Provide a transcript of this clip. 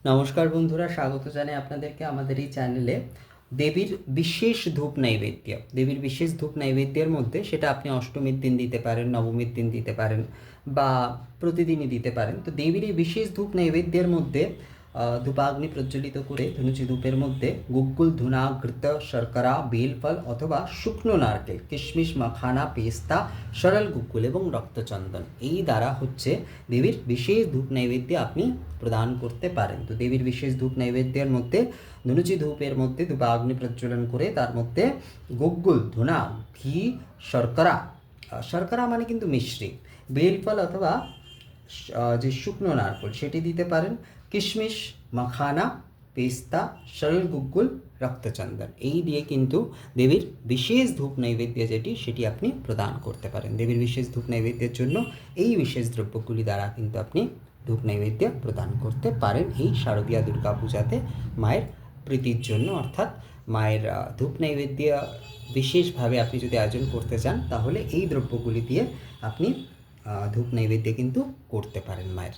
নমস্কার বন্ধুরা, স্বাগত জানাই আপনাদেরকে আমাদের এই চ্যানেলে। দেবীর বিশেষ ধূপ নৈবেদ্য, দেবীর বিশেষ ধূপ নৈবেদ্যের মধ্যে সেটা আপনি অষ্টমীর দিন দিতে পারেন, নবমীর দিন দিতে পারেন বা প্রতিদিনই দিতে পারেন। তো দেবীর এই বিশেষ ধূপ নৈবেদ্যের মধ্যে ধূপাগ্নি প্রজ্বলিত করে ধনুচি ধূপের মধ্যে গুগ্গুল, ধুনা, ঘৃত, শর্করা, বেলফল অথবা শুকনো নারকেল, কিশমিশ, মাখানা, পেস্তা, সরল গুগ্গুল এবং রক্তচন্দন এই দ্বারা হচ্ছে দেবীর বিশেষ ধূপ নৈবেদ্য আপনি প্রদান করতে পারেন। তো দেবীর বিশেষ ধূপ নৈবেদ্যের মধ্যে ধনুচি ধূপের মধ্যে ধূপাগ্নি প্রজ্বলন করে তার মধ্যে গুগ্গুল, ধুনা, ঘি, শর্করা, শর্করা মানে কিন্তু মিশ্রি, বেলফল অথবা যে শুকনো নারকেল সেটি দিতে পারেন, কিশমিশ, মাখানা, পেস্তা, সরল গুগ্গুল, রক্তচন্দন এই দিয়ে কিন্তু দেবীর বিশেষ ধূপ নৈবেদ্য সেটি আপনি প্রদান করতে পারেন। দেবীর বিশেষ ধূপ নৈবেদ্যের জন্য এই বিশেষ দ্রব্যগুলি দ্বারা কিন্তু আপনি ধূপ নৈবেদ্য প্রদান করতে পারেন এই শারদীয়া দুর্গা পূজাতে মায়ের প্রীতির জন্য। অর্থাৎ মায়ের ধূপ নৈবেদ্য বিশেষভাবে আপনি যদি আয়োজন করতে চান তাহলে এই দ্রব্যগুলি দিয়ে আপনি ধূপ নৈবেদ্য কিন্তু করতে পারেন মায়ের।